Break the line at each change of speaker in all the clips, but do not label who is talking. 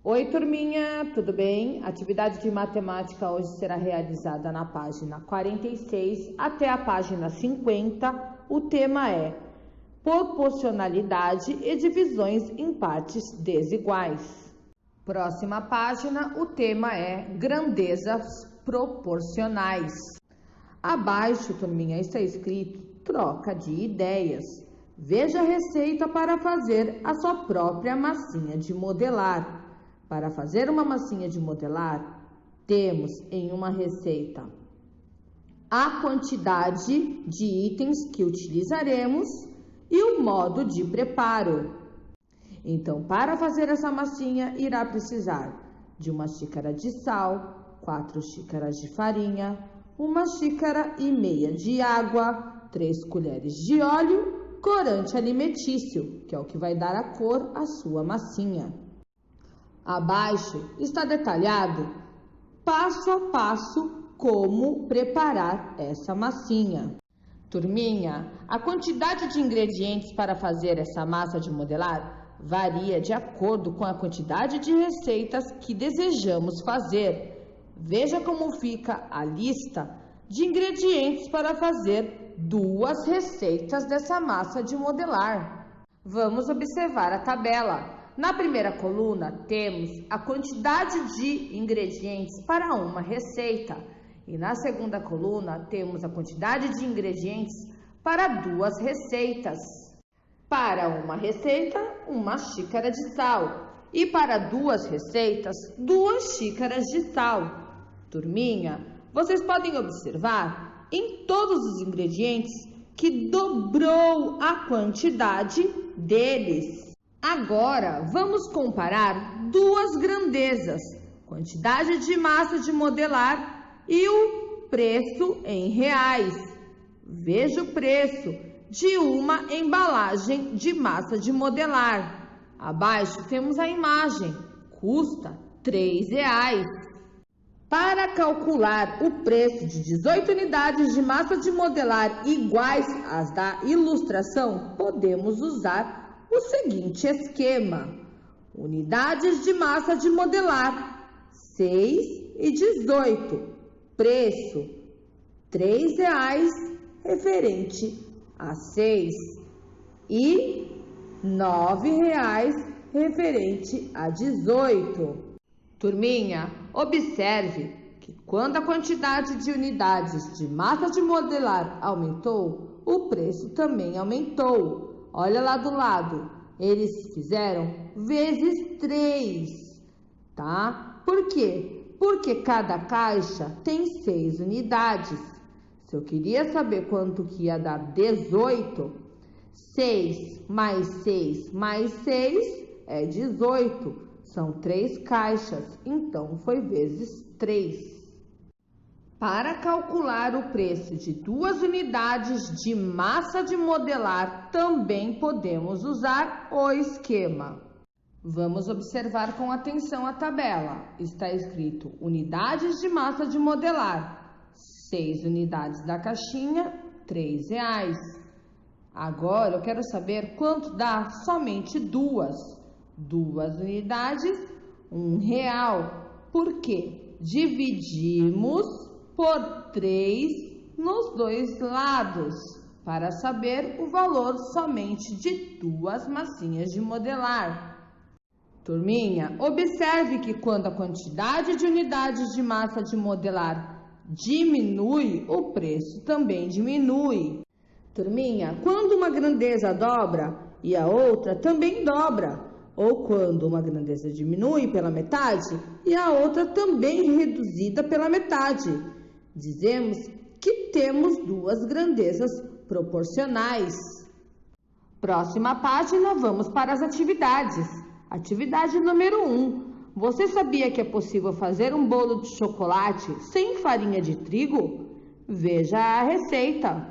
Oi, turminha, tudo bem? A atividade de matemática hoje será realizada na página 46 até a página 50. O tema é proporcionalidade e divisões em partes desiguais. Próxima página, o tema é grandezas proporcionais. Abaixo, turminha, está escrito troca de ideias. Veja a receita para fazer a sua própria massinha de modelar. Para fazer uma massinha de modelar, temos em uma receita a quantidade de itens que utilizaremos e o modo de preparo. Então, para fazer essa massinha, irá precisar de 1 xícara de sal, 4 xícaras de farinha, 1,5 xícara de água, 3 colheres de óleo, corante alimentício, que é o que vai dar a cor à sua massinha. Abaixo está detalhado passo a passo como preparar essa massinha. Turminha, a quantidade de ingredientes para fazer essa massa de modelar varia de acordo com a quantidade de receitas que desejamos fazer. Veja como fica a lista de ingredientes para fazer 2 receitas dessa massa de modelar. Vamos observar a tabela. Na primeira coluna, temos a quantidade de ingredientes para uma receita. E na segunda coluna, temos a quantidade de ingredientes para 2 receitas. Para uma receita, 1 xícara de sal. E para 2 receitas, 2 xícaras de sal. Turminha, vocês podem observar em todos os ingredientes que dobrou a quantidade deles. Agora, vamos comparar 2 grandezas, quantidade de massa de modelar e o preço em reais. Veja o preço de uma embalagem de massa de modelar. Abaixo temos a imagem, custa R$3. Para calcular o preço de 18 unidades de massa de modelar iguais às da ilustração, podemos usar o seguinte esquema: unidades de massa de modelar, 6 e 18, preço R$3 referente a 6 e R$9 referente a 18. Turminha, observe que quando a quantidade de unidades de massa de modelar aumentou, o preço também aumentou. Olha lá do lado, eles fizeram vezes 3, tá? Por quê? Porque cada caixa tem 6 unidades. Se eu queria saber quanto que ia dar 18, 6 mais 6 mais 6 é 18. São 3 caixas, então foi vezes 3. Para calcular o preço de 2 unidades de massa de modelar, também podemos usar o esquema. Vamos observar com atenção a tabela. Está escrito unidades de massa de modelar, 6 unidades da caixinha, R$3. Agora eu quero saber quanto dá somente 2 unidades, R$1. Por quê? Dividimos por 3 nos 2 lados, para saber o valor somente de 2 massinhas de modelar. Turminha, observe que quando a quantidade de unidades de massa de modelar diminui, o preço também diminui. Turminha, quando uma grandeza dobra e a outra também dobra, ou quando uma grandeza diminui pela metade e a outra também reduzida pela metade, dizemos que temos 2 grandezas proporcionais. Próxima página, vamos para as atividades. Atividade número 1. Você sabia que é possível fazer um bolo de chocolate sem farinha de trigo? Veja a receita.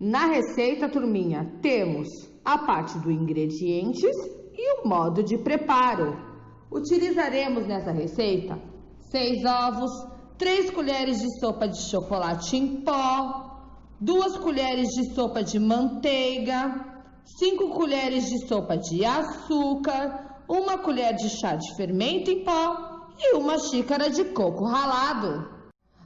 Na receita, turminha, temos a parte do ingredientes e o modo de preparo. Utilizaremos nessa receita 6 ovos, 3 colheres de sopa de chocolate em pó, 2 colheres de sopa de manteiga, 5 colheres de sopa de açúcar, 1 colher de chá de fermento em pó e 1 xícara de coco ralado.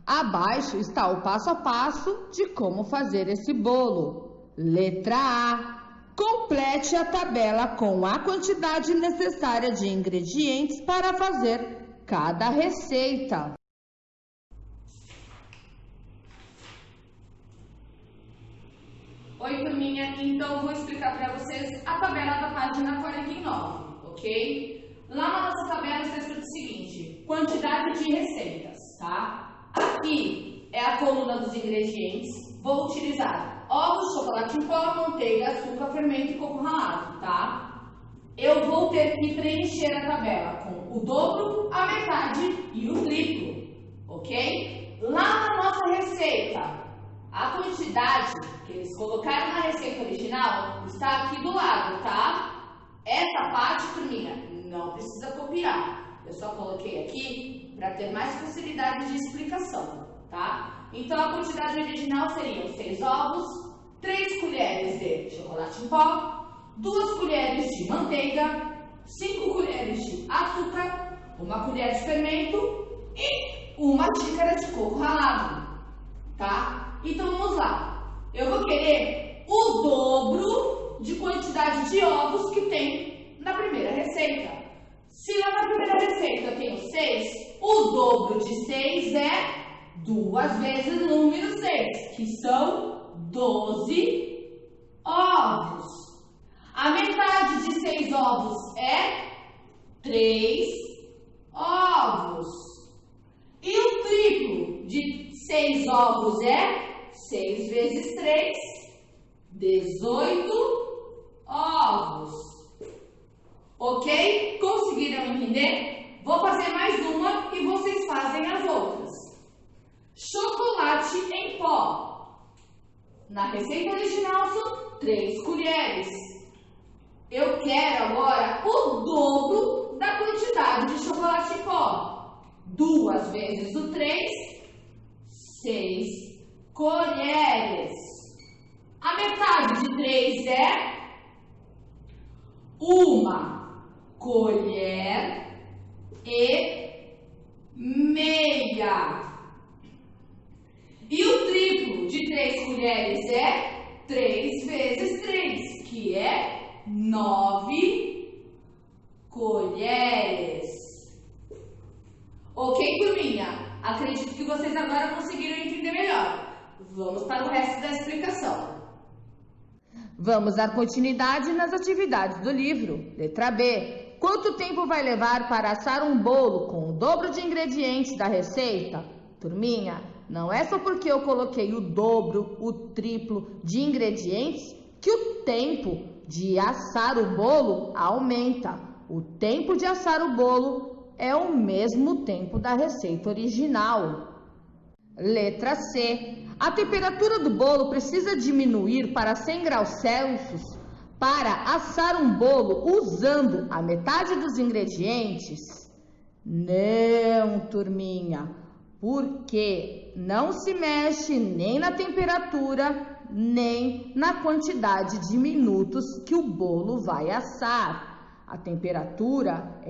Abaixo está o passo a passo de como fazer esse bolo. Letra A. Complete a tabela com a quantidade necessária de ingredientes para fazer cada receita.
Oi, turminha, então vou explicar para vocês a tabela da página 49, ok? Lá na nossa tabela está escrito o seguinte: quantidade de receitas, tá? Aqui é a coluna dos ingredientes. Vou utilizar ovos, chocolate em pó, manteiga, açúcar, fermento e coco ralado, tá? Eu vou ter que preencher a tabela com o dobro, a metade e o triplo, ok? Lá na nossa receita, a quantidade que eles colocaram na receita original está aqui do lado, tá? Essa parte, turminha, não precisa copiar. Eu só coloquei aqui para ter mais facilidade de explicação, tá? Então, a quantidade original seriam 6 ovos, 3 colheres de chocolate em pó, 2 colheres de manteiga, 5 colheres de açúcar, 1 colher de fermento e 1 xícara de coco ralado, tá? Então, vamos lá. Eu vou querer o dobro de quantidade de ovos que tem na primeira receita. Se lá na primeira receita eu tenho 6, o dobro de 6 é 2 vezes o número 6, que são 12 ovos. A metade de 6 ovos é 3 ovos. E o triplo de 6 ovos é 6 vezes 3, 18 ovos. Ok? Conseguiram entender? Vou fazer mais uma e vocês fazem as outras. Chocolate em pó. Na receita original são 3 colheres. Eu quero agora o dobro da quantidade de chocolate em pó. 2 vezes o 3, 6 colheres. A metade de 3 é 1 colher e meia. E o triplo de 3 colheres é 3 vezes 3, que é 9 colheres. Ok, turminha? Acredito que vocês agora conseguiram entender melhor. Vamos para o resto da explicação.
Vamos dar continuidade nas atividades do livro. Letra B. Quanto tempo vai levar para assar um bolo com o dobro de ingredientes da receita? Turminha, não é só porque eu coloquei o dobro, o triplo de ingredientes que o tempo de assar o bolo aumenta. O tempo de assar o bolo é o mesmo tempo da receita original. Letra C. A temperatura do bolo precisa diminuir para 100 graus Celsius para assar um bolo usando a metade dos ingredientes? Não, turminha, porque não se mexe nem na temperatura, nem na quantidade de minutos que o bolo vai assar. A temperatura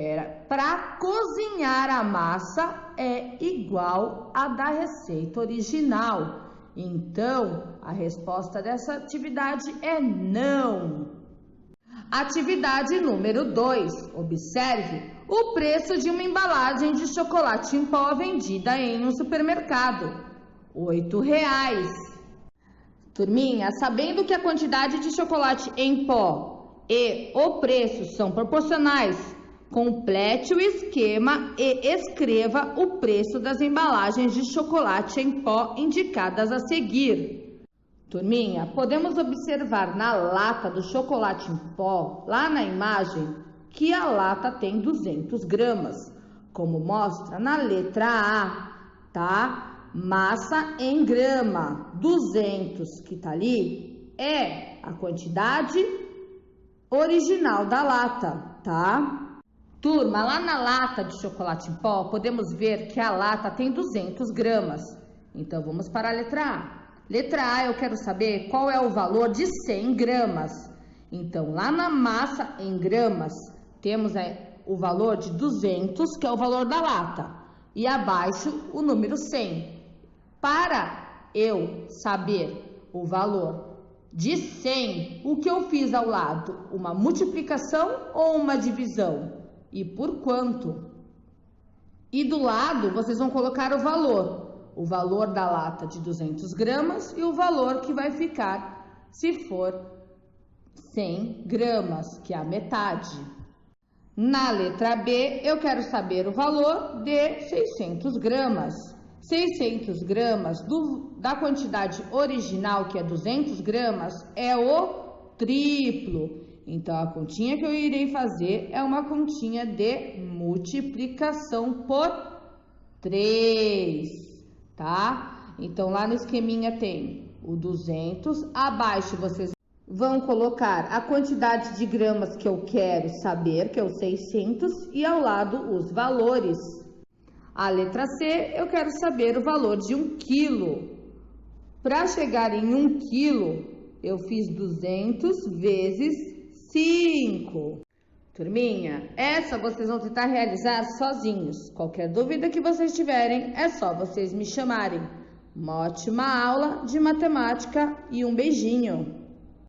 para cozinhar a massa é igual à da receita original. Então, a resposta dessa atividade é não. Atividade número 2. Observe o preço de uma embalagem de chocolate em pó vendida em um supermercado. R$ 8. Turminha, sabendo que a quantidade de chocolate em pó e o preço são proporcionais, complete o esquema e escreva o preço das embalagens de chocolate em pó indicadas a seguir. Turminha, podemos observar na lata do chocolate em pó, lá na imagem, que a lata tem 200 gramas, como mostra na letra A, tá? Massa em grama, 200 que tá ali, é a quantidade original da lata, tá? Turma, lá na lata de chocolate em pó, podemos ver que a lata tem 200 gramas. Então, vamos para a letra A. Letra A, eu quero saber qual é o valor de 100 gramas. Então, lá na massa em gramas, temos o valor de 200, que é o valor da lata, e abaixo o número 100. Para eu saber o valor de 100, o que eu fiz ao lado? Uma multiplicação ou uma divisão? E por quanto? E do lado vocês vão colocar o valor da lata de 200 gramas e o valor que vai ficar se for 100 gramas, que é a metade. Na letra B, eu quero saber o valor de 600 gramas. 600 gramas da quantidade original, que é 200 gramas, é o triplo. Então, a continha que eu irei fazer é uma continha de multiplicação por 3, tá? Então, lá no esqueminha tem o 200, abaixo vocês vão colocar a quantidade de gramas que eu quero saber, que é o 600, e ao lado os valores. A letra C, eu quero saber o valor de 1 quilo. Para chegar em 1 quilo, eu fiz 200 vezes 5. Turminha, essa vocês vão tentar realizar sozinhos. Qualquer dúvida que vocês tiverem, é só vocês me chamarem. Uma ótima aula de matemática e um beijinho!